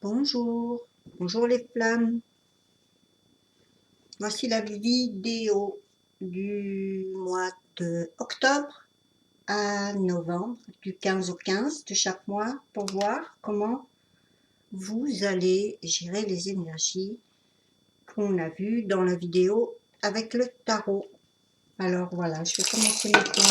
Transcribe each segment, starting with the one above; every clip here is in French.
Bonjour, bonjour les flammes. Voici la vidéo du mois de octobre à novembre, du 15 au 15 de chaque mois, pour voir comment vous allez gérer les énergies qu'on a vues dans la vidéo avec le tarot. Alors voilà, je vais commencer maintenant.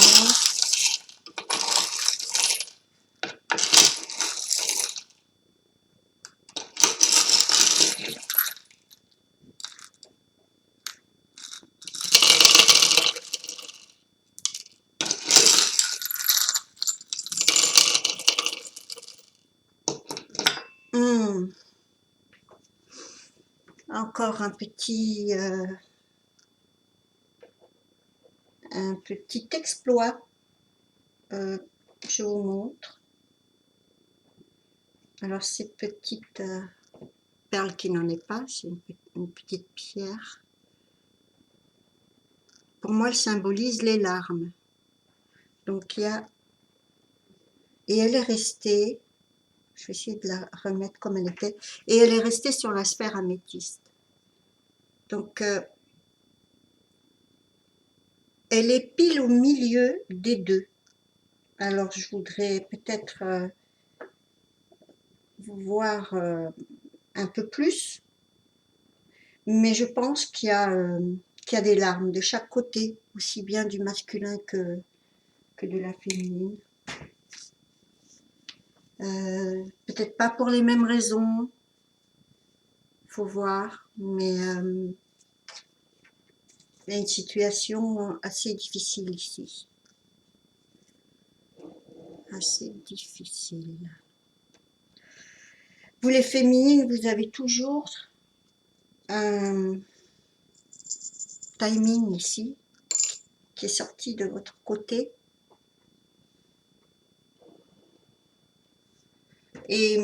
Encore un petit exploit. Je vous montre. Alors ces petites perles qui n'en est pas, c'est une petite pierre. Pour moi, elle symbolise les larmes. Donc il y a... Et elle est restée, je vais essayer de la remettre comme elle était, et elle est restée sur la sphère améthyste. Donc elle est pile au milieu des deux. Alors je voudrais peut-être vous voir un peu plus, mais je pense qu'il y a des larmes de chaque côté, aussi bien du masculin que de la féminine. Peut-être pas pour les mêmes raisons, faut voir, mais il y a une situation assez difficile ici. Assez difficile. Vous les féminines, vous avez toujours un timing ici qui est sorti de votre côté. Et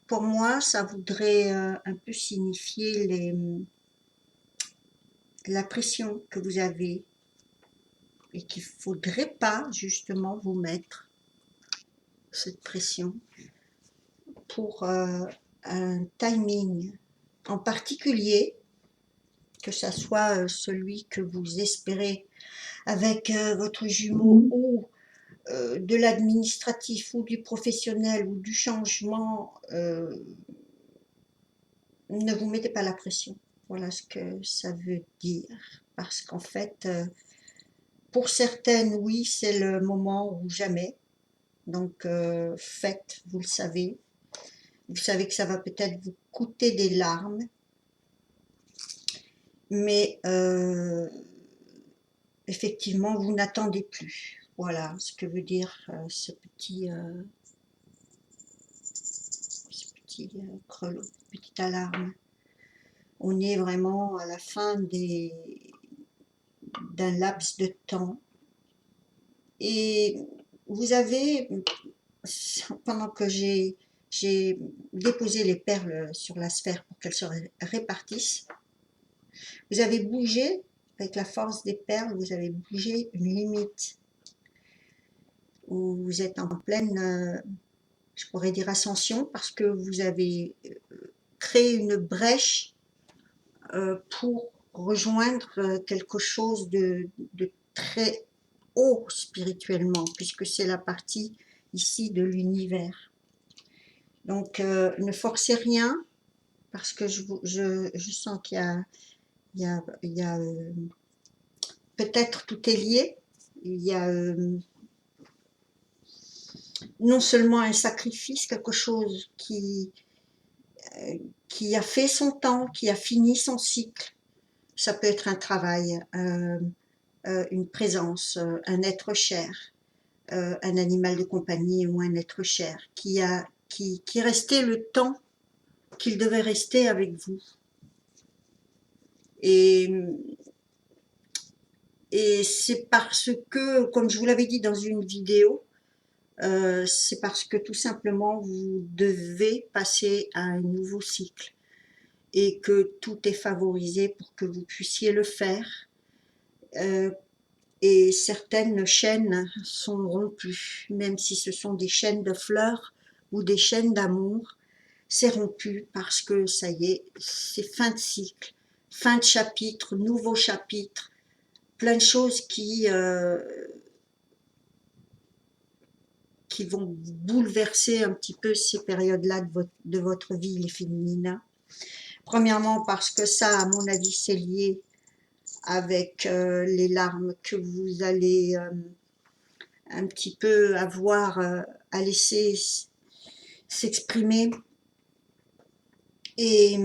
pour moi, ça voudrait un peu signifier la pression que vous avez et qu'il ne faudrait pas justement vous mettre cette pression pour un timing en particulier, que ça soit celui que vous espérez avec votre jumeau ou de l'administratif ou du professionnel ou du changement, ne vous mettez pas la pression. Voilà ce que ça veut dire. Parce qu'en fait, pour certaines, oui, c'est le moment ou jamais. Donc, faites, vous le savez. Vous savez que ça va peut-être vous coûter des larmes. Mais effectivement, vous n'attendez plus. Voilà ce que veut dire ce petit creux, petite alarme. On est vraiment à la fin d'un laps de temps. Et vous avez, pendant que j'ai déposé les perles sur la sphère pour qu'elles se répartissent, vous avez bougé, avec la force des perles, vous avez bougé une limite, où vous êtes en pleine, je pourrais dire ascension, parce que vous avez créé une brèche pour rejoindre quelque chose de très haut spirituellement, puisque c'est la partie ici de l'univers. Donc ne forcez rien, parce que je sens qu'il y a peut-être tout est lié. Il y a non seulement un sacrifice, quelque chose qui a fait son temps, qui a fini son cycle. Ça peut être un travail, une présence, un être cher, un animal de compagnie ou un être cher qui restait le temps qu'il devait rester avec vous. Et c'est parce que, comme je vous l'avais dit dans une vidéo, c'est parce que tout simplement vous devez passer à un nouveau cycle et que tout est favorisé pour que vous puissiez le faire. Et certaines chaînes sont rompues, même si ce sont des chaînes de fleurs ou des chaînes d'amour, c'est rompu parce que ça y est, c'est fin de cycle, fin de chapitre, nouveau chapitre, plein de choses qui vont bouleverser un petit peu ces périodes-là de votre vie, les féminines. Premièrement, parce que ça, à mon avis, c'est lié avec les larmes que vous allez un petit peu avoir à laisser s'exprimer. Et,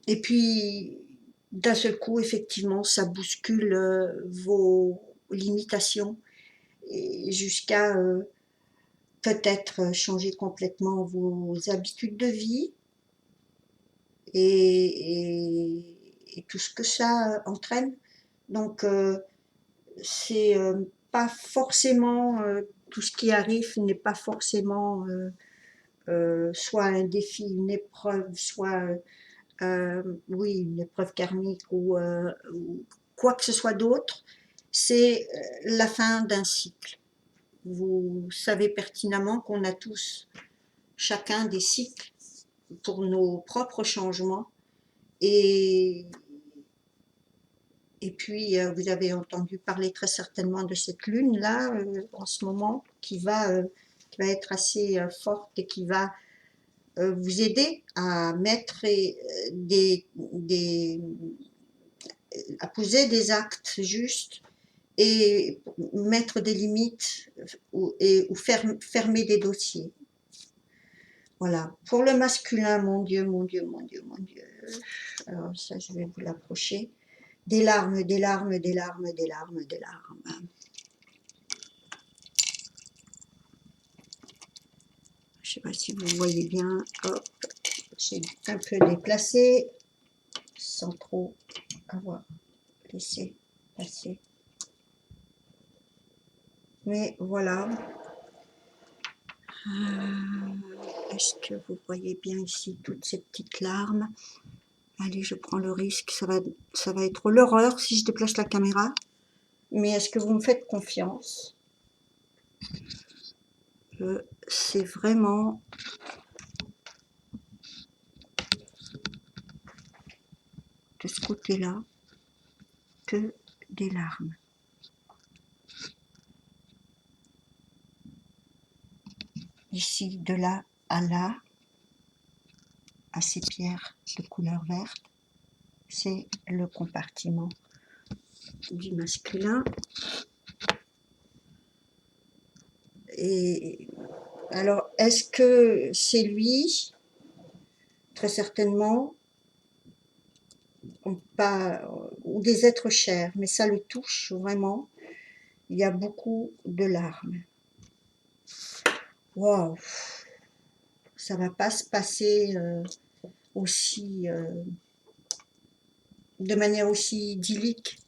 et puis, d'un seul coup, effectivement, ça bouscule vos limitations jusqu'à peut-être changer complètement vos habitudes de vie et tout ce que ça entraîne. Donc, c'est pas forcément, tout ce qui arrive n'est pas forcément soit un défi, une épreuve, soit oui, une épreuve karmique ou quoi que ce soit d'autre, c'est la fin d'un cycle. Vous savez pertinemment qu'on a tous, chacun des cycles pour nos propres changements. Et, et puis, vous avez entendu parler très certainement de cette lune-là, en ce moment, qui va être assez forte et qui va vous aider à mettre à poser des actes justes et mettre des limites ou fermer des dossiers. Voilà. Pour le masculin, mon Dieu, mon Dieu, mon Dieu, mon Dieu. Alors ça, je vais vous l'approcher. Des larmes, des larmes, des larmes, des larmes, des larmes. Je ne sais pas si vous voyez bien. Hop, j'ai un peu déplacé sans trop avoir laissé passer. Mais voilà. Est-ce que vous voyez bien ici toutes ces petites larmes? Allez, je prends le risque, ça va être l'horreur si je déplace la caméra. Mais est-ce que vous me faites confiance? C'est vraiment de ce côté-là que des larmes. Ici, de là, à ces pierres de couleur verte, c'est le compartiment du masculin. Et alors, est-ce que c'est lui? Très certainement, ou des êtres chers, mais ça le touche vraiment. Il y a beaucoup de larmes. Waouh, ça va pas se passer aussi de manière aussi idyllique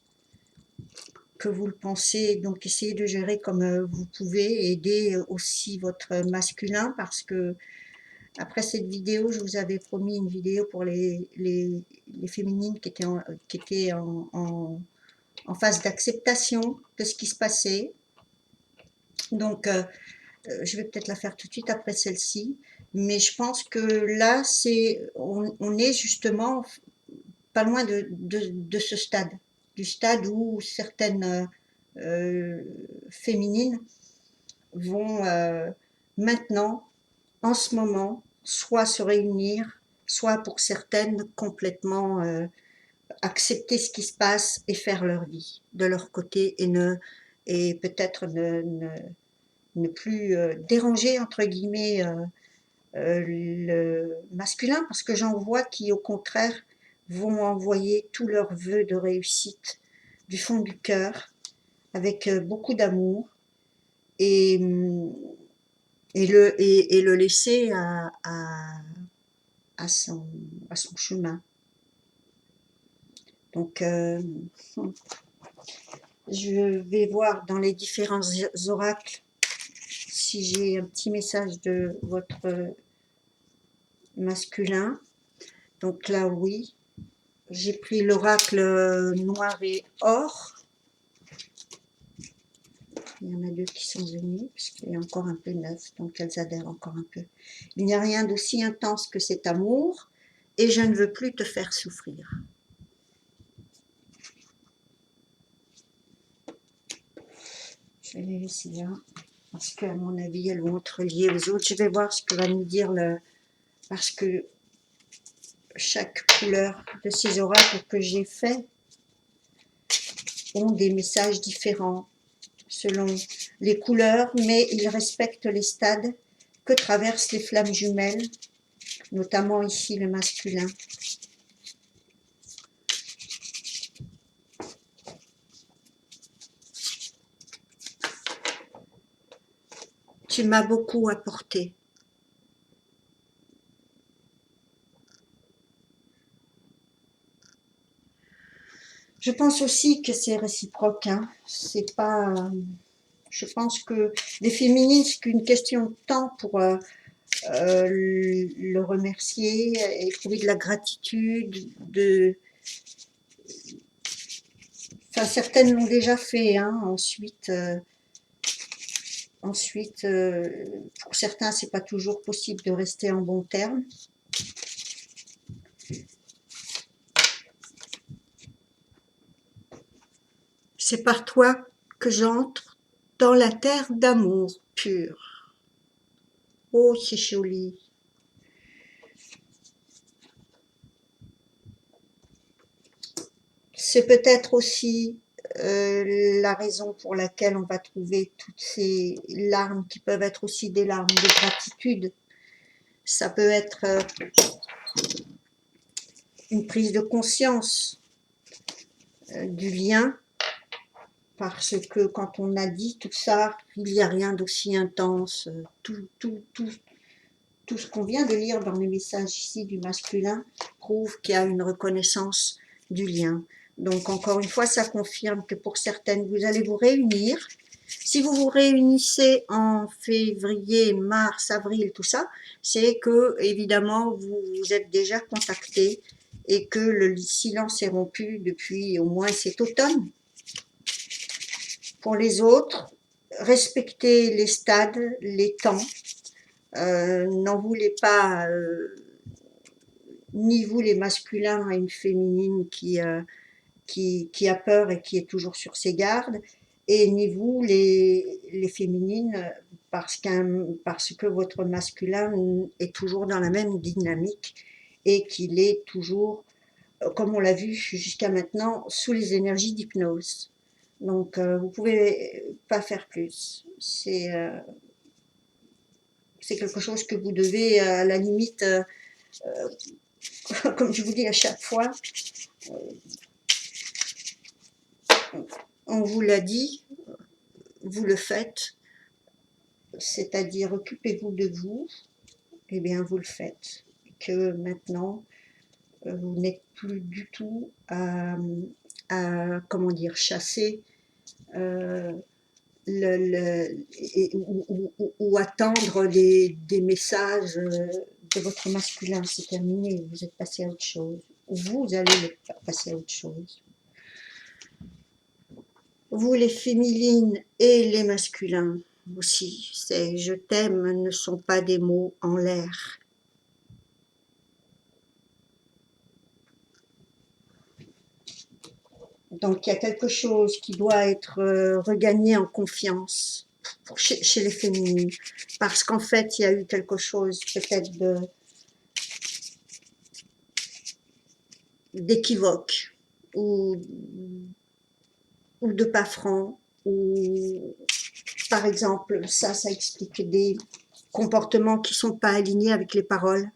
que vous le pensez. Donc essayez de gérer comme vous pouvez, aider aussi votre masculin, parce que après cette vidéo, je vous avais promis une vidéo pour les féminines qui étaient en phase d'acceptation de ce qui se passait. Donc je vais peut-être la faire tout de suite après celle-ci, mais je pense que là, on est justement pas loin de ce stade, du stade où certaines féminines vont maintenant, en ce moment, soit se réunir, soit pour certaines complètement accepter ce qui se passe et faire leur vie de leur côté et peut-être ne plus déranger entre guillemets le masculin, parce que j'en vois qui au contraire vont envoyer tous leurs vœux de réussite du fond du cœur avec beaucoup d'amour et, le laisser à son chemin. Donc je vais voir dans les différents oracles si j'ai un petit message de votre masculin. Donc là, oui. J'ai pris l'oracle noir et or. Il y en a deux qui sont venues, puisqu'il est encore un peu neuf, donc elles adhèrent encore un peu. Il n'y a rien d'aussi intense que cet amour, et je ne veux plus te faire souffrir. Je vais les laisser là, parce qu'à mon avis, elles vont être reliées aux autres. Je vais voir ce que va nous dire le... Parce que chaque couleur de ces oracles que j'ai fait ont des messages différents selon les couleurs, mais ils respectent les stades que traversent les flammes jumelles, notamment ici le masculin. Tu m'as beaucoup apporté. Je pense aussi que c'est réciproque, hein. C'est pas... je pense que les féminines, c'est qu'une question de temps pour le remercier, éprouver de la gratitude, enfin certaines l'ont déjà fait, hein. Ensuite, pour certains, c'est pas toujours possible de rester en bon terme. C'est par toi que j'entre dans la terre d'amour pur. Oh, c'est joli. C'est peut-être aussi la raison pour laquelle on va trouver toutes ces larmes qui peuvent être aussi des larmes de gratitude. Ça peut être une prise de conscience du lien, parce que quand on a dit tout ça, il n'y a rien d'aussi intense. Tout ce qu'on vient de lire dans les messages ici du masculin prouve qu'il y a une reconnaissance du lien. Donc encore une fois, ça confirme que pour certaines, vous allez vous réunir. Si vous vous réunissez en février, mars, avril, tout ça, c'est que évidemment vous vous êtes déjà contactés et que le silence est rompu depuis au moins cet automne. Pour les autres, respectez les stades, les temps. N'en voulez pas, ni vous les masculins à une féminine qui a peur et qui est toujours sur ses gardes, et ni vous les féminines parce que votre masculin est toujours dans la même dynamique et qu'il est toujours, comme on l'a vu jusqu'à maintenant, sous les énergies d'hypnose. Donc vous pouvez pas faire plus. C'est quelque chose que vous devez à la limite, comme je vous dis à chaque fois, on vous l'a dit, vous le faites, c'est-à-dire occupez-vous de vous, et bien vous le faites. Que maintenant, vous n'êtes plus du tout à comment dire, chasser ou attendre des messages de votre masculin. C'est terminé, vous êtes passé à autre chose. Vous allez passer à autre chose. Vous les féminines et les masculins aussi, c'est je t'aime ne sont pas des mots en l'air. Donc il y a quelque chose qui doit être regagné en confiance chez les féminines, parce qu'en fait il y a eu quelque chose peut-être d'équivoque ou de pas franc, ou par exemple ça explique des comportements qui sont pas alignés avec les paroles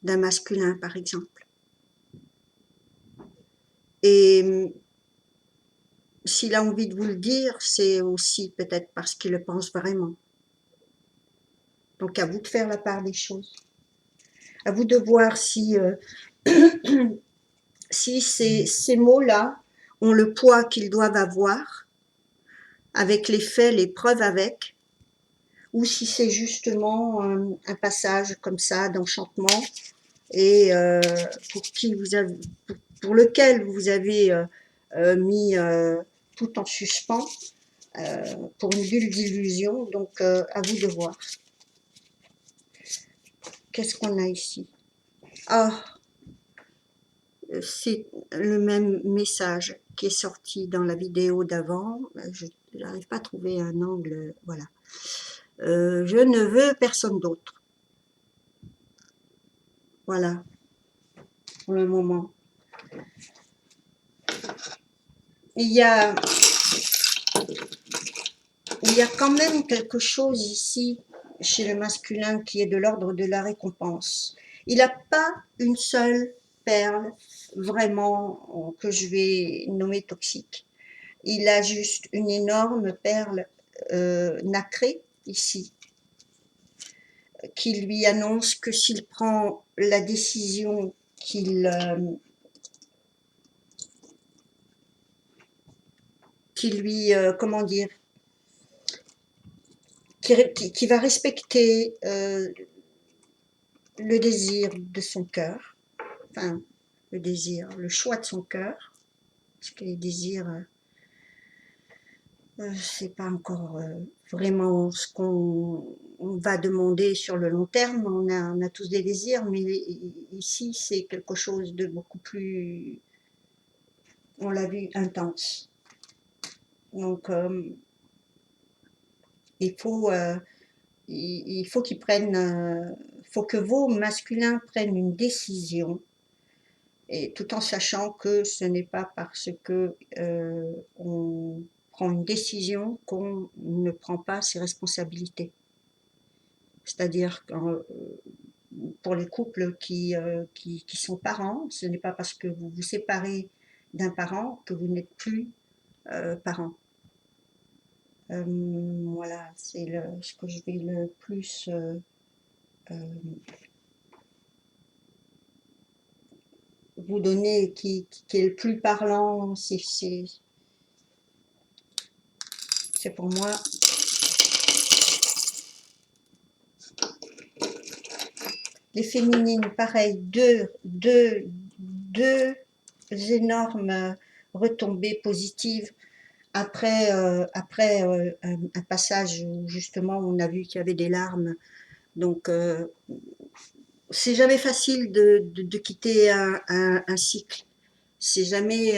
d'un masculin par exemple. Et s'il a envie de vous le dire, c'est aussi peut-être parce qu'il le pense vraiment. Donc à vous de faire la part des choses. À vous de voir si, si ces mots-là ont le poids qu'ils doivent avoir, avec les faits, les preuves avec, ou si c'est justement un passage comme ça d'enchantement, et pour lequel vous avez mis tout en suspens, pour une bulle d'illusion. Donc, à vous de voir. Qu'est-ce qu'on a ici? Ah, c'est le même message qui est sorti dans la vidéo d'avant. Je n'arrive pas à trouver un angle. Voilà. Je ne veux personne d'autre. Voilà, pour le moment. Il y a quand même quelque chose ici chez le masculin qui est de l'ordre de la récompense. Il n'a pas une seule perle vraiment que je vais nommer toxique. Il a juste une énorme perle nacrée ici qui lui annonce que s'il prend la décision qui lui, comment dire, qui va respecter le désir de son cœur, enfin le désir, le choix de son cœur, parce que les désirs, c'est pas encore vraiment ce qu'on va demander sur le long terme. On a tous des désirs, mais ici c'est quelque chose de beaucoup plus, on l'a vu, intense. Donc il faut qu'ils prennent, faut que vos masculins prennent une décision, et tout en sachant que ce n'est pas parce que on prend une décision qu'on ne prend pas ses responsabilités. C'est-à-dire que pour les couples qui sont parents, ce n'est pas parce que vous vous séparez d'un parent que vous n'êtes plus parent. Voilà, c'est ce que je vais le plus vous donner, qui est le plus parlant, c'est pour moi. Les féminines, pareil, deux énormes retombées positives après, un passage où justement on a vu qu'il y avait des larmes. Donc c'est jamais facile de quitter un cycle. C'est jamais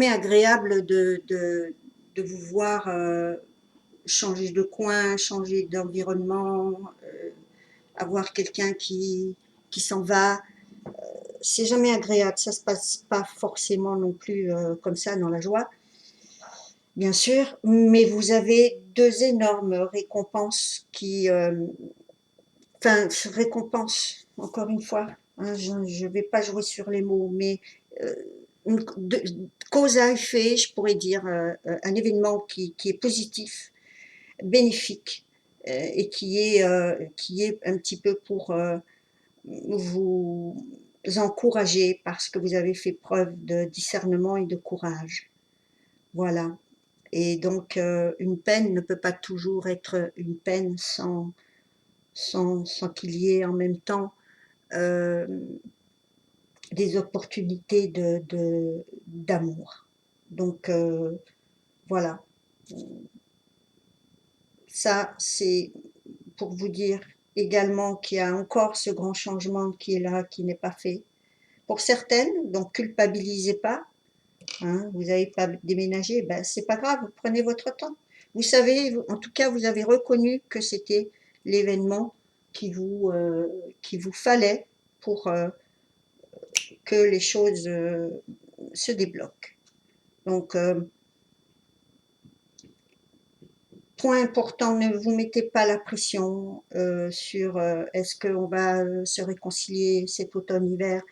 agréable de vous voir changer de coin, changer d'environnement, avoir quelqu'un qui s'en va. C'est jamais agréable, ça se passe pas forcément non plus comme ça dans la joie, bien sûr, mais vous avez deux énormes récompenses enfin, récompenses, encore une fois, hein, je ne vais pas jouer sur les mots, mais euh, cause à effet, je pourrais dire, un événement qui est positif, bénéfique, et qui est un petit peu pour vous encourager parce que vous avez fait preuve de discernement et de courage. Voilà. Et donc, une peine ne peut pas toujours être une peine sans qu'il y ait en même temps euh, des opportunités d'amour. Donc, voilà. Ça, c'est pour vous dire également qu'il y a encore ce grand changement qui est là, qui n'est pas fait. Pour certaines, donc culpabilisez pas, hein, vous n'avez pas déménagé, ben c'est pas grave, prenez votre temps. Vous savez, en tout cas, vous avez reconnu que c'était l'événement qui vous fallait pour que les choses se débloquent. Donc, point important, ne vous mettez pas la pression sur est-ce qu'on va se réconcilier cet automne-hiver.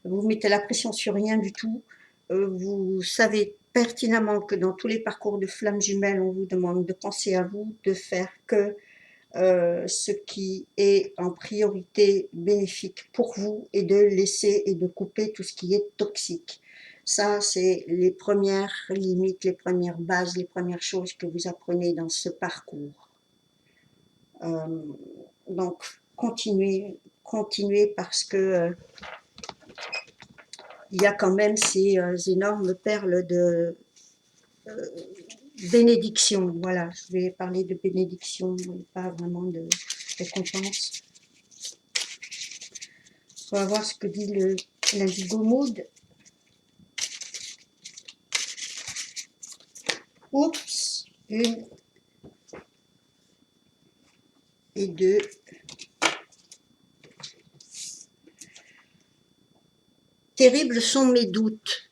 Vous mettez la pression sur rien du tout. Vous savez pertinemment que dans tous les parcours de flammes jumelles, on vous demande de penser à vous, de faire que ce qui est en priorité bénéfique pour vous et de laisser et de couper tout ce qui est toxique. Ça, c'est les premières limites, les premières bases, les premières choses que vous apprenez dans ce parcours. Donc, continuez parce que il y a quand même ces énormes perles bénédiction, voilà, je vais parler de bénédiction, pas vraiment de récompense. On va voir ce que dit l'Indigo Mood. Oups, une et deux. Terribles sont mes doutes.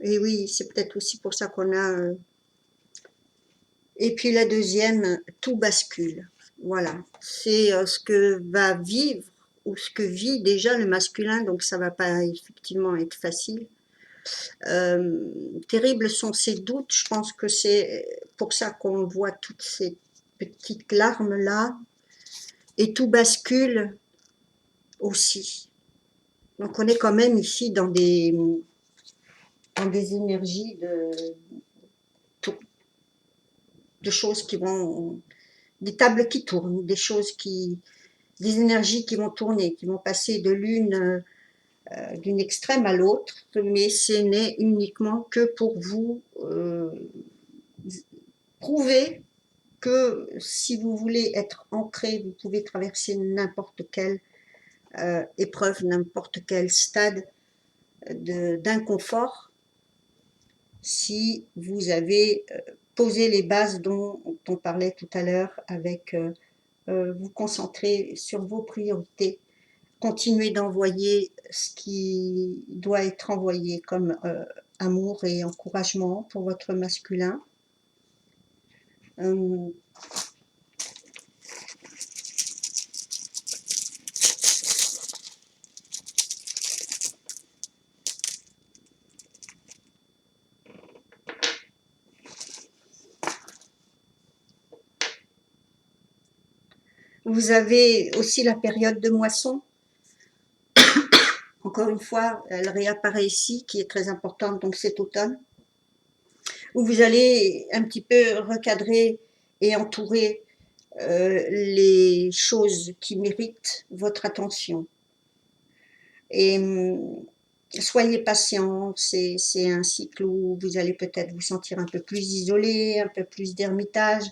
Et oui, c'est peut-être aussi pour ça qu'on a... Et puis la deuxième, tout bascule. Voilà, c'est ce que va vivre ou ce que vit déjà le masculin, donc ça va pas effectivement être facile. Terribles sont ces doutes, je pense que c'est pour ça qu'on voit toutes ces petites larmes là, et tout bascule aussi. Donc on est quand même ici dans des énergies de choses qui vont, des tables qui tournent, des choses qui, des énergies qui vont tourner, qui vont passer de d'une extrême à l'autre, mais ce n'est uniquement que pour vous prouver que si vous voulez être ancré, vous pouvez traverser n'importe quelle épreuve, n'importe quel stade d'inconfort si vous avez posé les bases dont on parlait tout à l'heure avec vous concentrer sur vos priorités, continuer d'envoyer ce qui doit être envoyé comme amour et encouragement pour votre masculin. Vous avez aussi la période de moisson. Encore une fois, elle réapparaît ici, qui est très importante, donc cet automne, où vous allez un petit peu recadrer et entourer les choses qui méritent votre attention. Et soyez patient, c'est un cycle où vous allez peut-être vous sentir un peu plus isolé, un peu plus d'ermitage.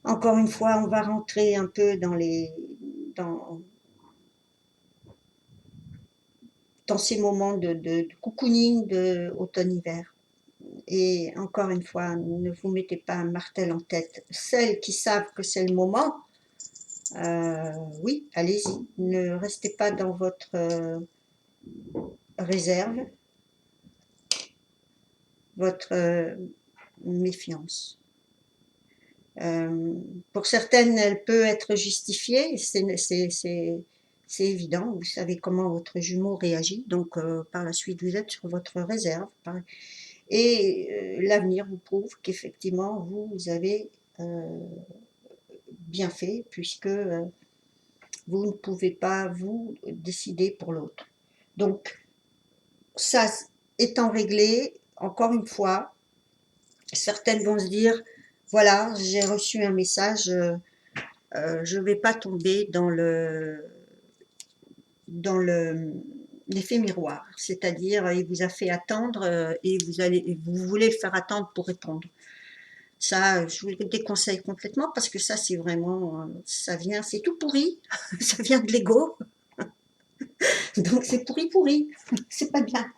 Encore une fois, on va rentrer un peu dans ces moments de cocooning de automne-hiver. Et encore une fois, ne vous mettez pas un martel en tête. Celles qui savent que c'est le moment, oui, allez-y. Ne restez pas dans votre réserve, votre méfiance. Pour certaines, elle peut être justifiée, c'est évident, vous savez comment votre jumeau réagit, donc par la suite vous êtes sur votre réserve. Et l'avenir vous prouve qu'effectivement vous avez bien fait, puisque vous ne pouvez pas vous décider pour l'autre. Donc ça étant réglé, encore une fois, certaines vont se dire, voilà, j'ai reçu un message, je ne vais pas tomber dans l'effet miroir, c'est-à-dire il vous a fait attendre et vous voulez le faire attendre pour répondre. Ça, je vous le déconseille complètement parce que ça, c'est vraiment, ça vient, c'est tout pourri, ça vient de l'ego, donc c'est pourri, c'est pas bien.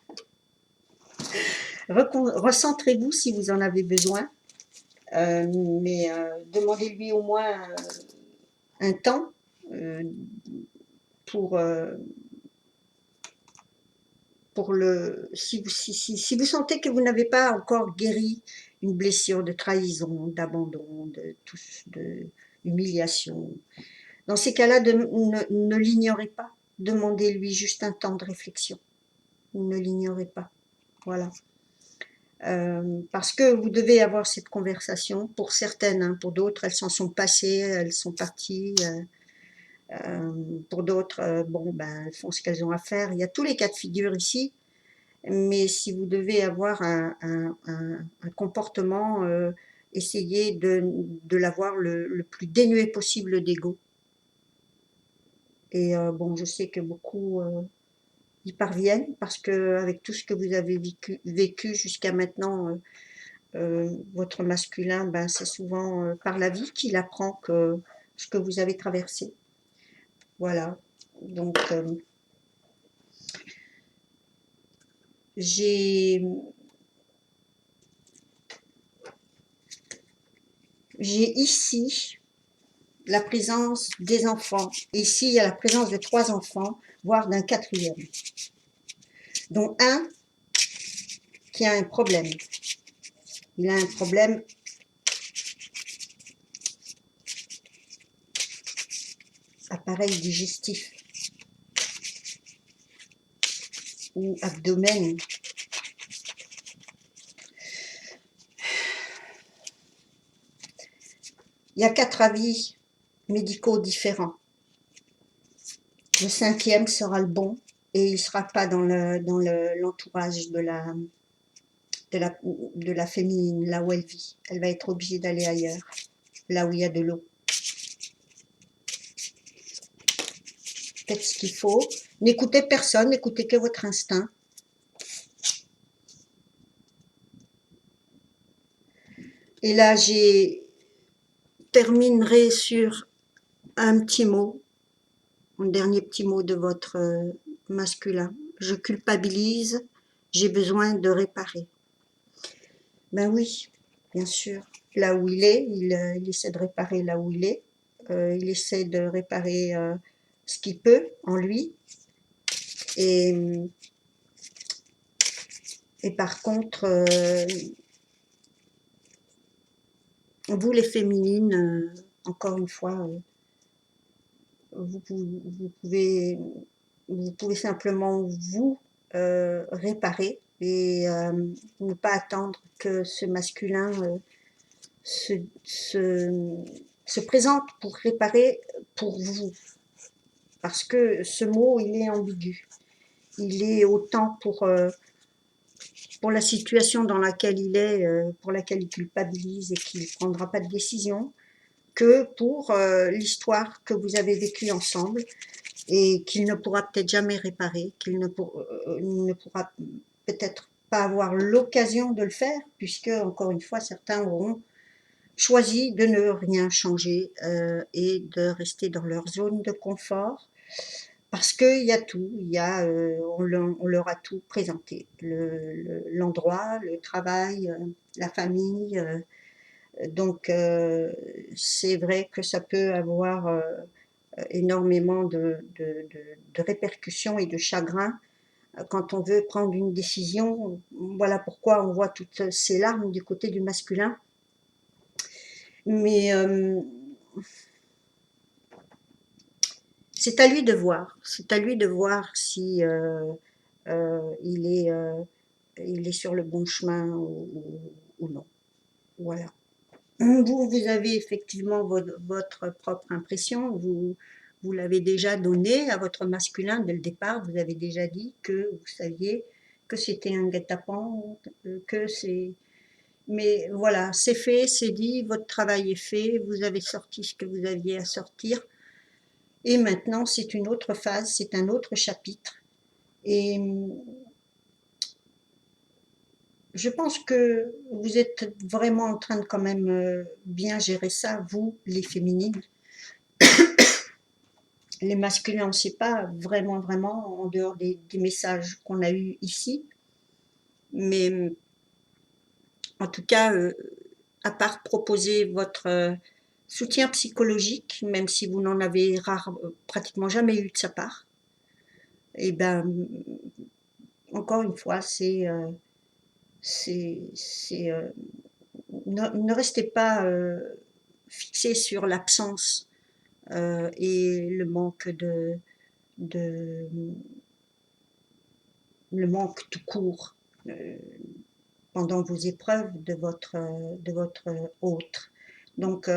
Recentrez-vous si vous en avez besoin, mais demandez-lui au moins un temps pour si vous sentez que vous n'avez pas encore guéri une blessure de trahison, d'abandon, de humiliation, dans ces cas-là, ne l'ignorez pas. Demandez-lui juste un temps de réflexion. Ne l'ignorez pas. Voilà. Parce que vous devez avoir cette conversation. Pour certaines, hein, pour d'autres, elles s'en sont passées, elles sont parties. Pour d'autres, bon, ben, elles font ce qu'elles ont à faire. Il y a tous les cas de figure ici. Mais si vous devez avoir un comportement, essayez de l'avoir le plus dénué possible d'ego. Et bon, je sais que beaucoup y parviennent, parce que avec tout ce que vous avez vécu jusqu'à maintenant, votre masculin, ben, c'est souvent par la vie qu'il apprend que ce que vous avez traversé. Voilà. Donc, j'ai ici la présence des enfants. Ici, il y a la présence de 3 enfants, voire d'un 4e, dont un qui a un problème. Il a un problème appareil digestif ou abdomen. Il y a 4 avis médicaux différents. Le 5e sera le bon et il ne sera pas dans l'entourage de la féminine, là où elle vit. Elle va être obligée d'aller ailleurs, là où il y a de l'eau. Faites ce qu'il faut. N'écoutez personne, n'écoutez que votre instinct. Et là, terminerai sur un petit mot, un dernier petit mot de votre masculin. Je culpabilise, j'ai besoin de réparer. Ben oui, bien sûr. Là où il est, il essaie de réparer là où il est. Il essaie de réparer ce qu'il peut en lui. Et par contre, vous les féminines, encore une fois, vous pouvez simplement vous réparer et ne pas attendre que ce masculin se présente pour réparer pour vous. Parce que ce mot, il est ambigu. Il est autant pour la situation dans laquelle il est, pour laquelle il culpabilise et qu'il ne prendra pas de décision, que pour l'histoire que vous avez vécue ensemble et qu'il ne pourra peut-être jamais réparer, qu'il ne pourra peut-être pas avoir l'occasion de le faire, puisque, encore une fois, certains auront choisi de ne rien changer et de rester dans leur zone de confort, parce qu'il y a tout, on leur a tout présenté, l'endroit, le travail, la famille, donc c'est vrai que ça peut avoir énormément de répercussions et de chagrin quand on veut prendre une décision. Voilà pourquoi on voit toutes ces larmes du côté du masculin. Mais c'est à lui de voir. C'est à lui de voir si il est sur le bon chemin ou non. Voilà. Vous avez effectivement votre propre impression. Vous l'avez déjà donnée à votre masculin dès le départ. Vous avez déjà dit que vous saviez que c'était un guet-apens, que c'est... Mais voilà, c'est fait, c'est dit, votre travail est fait, vous avez sorti ce que vous aviez à sortir. Et maintenant, c'est une autre phase, c'est un autre chapitre. Et je pense que vous êtes vraiment en train de quand même bien gérer ça, vous, les féminines. Les masculins, on ne sait pas vraiment, en dehors des messages qu'on a eus ici. Mais en tout cas, à part proposer votre soutien psychologique, même si vous n'en avez pratiquement jamais eu de sa part, et ben, encore une fois, ne restez pas fixé sur l'absence et de le manque tout court pendant vos épreuves de votre autre. Donc,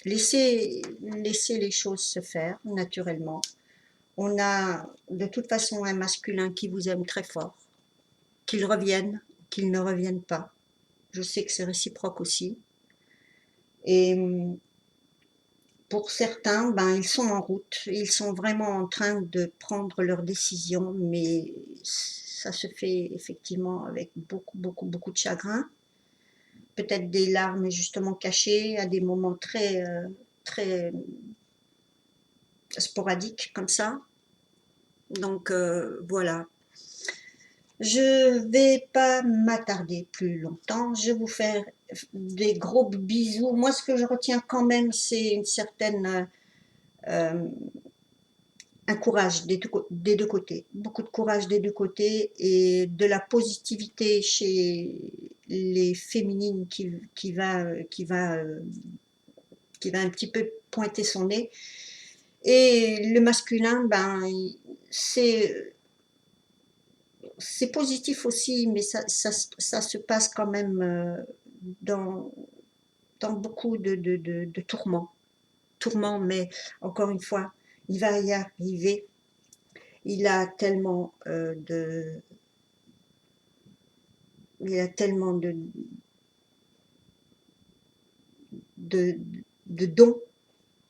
laissez les choses se faire naturellement. On a de toute façon un masculin qui vous aime très fort, qu'il revienne, qu'il ne revienne pas. Je sais que c'est réciproque aussi. Et pour certains, ben, ils sont en route, ils sont vraiment en train de prendre leurs décisions, mais ça se fait effectivement avec beaucoup, beaucoup, beaucoup de chagrin. Peut-être des larmes justement cachées à des moments très, très sporadiques comme ça. Donc voilà. Je vais pas m'attarder plus longtemps. Je vais vous faire des gros bisous. Moi, ce que je retiens quand même, c'est une certaine euh, un courage des deux côtés, beaucoup de courage des deux côtés et de la positivité chez les féminines qui va un petit peu pointer son nez. Et le masculin, ben, c'est positif aussi, mais ça se passe quand même dans, dans beaucoup de tourments. Tourments, mais encore une fois, il va y arriver. Il a tellement il a tellement de, de dons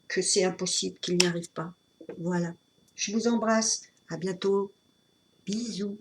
que c'est impossible qu'il n'y arrive pas. Voilà. Je vous embrasse. À bientôt. Bisous.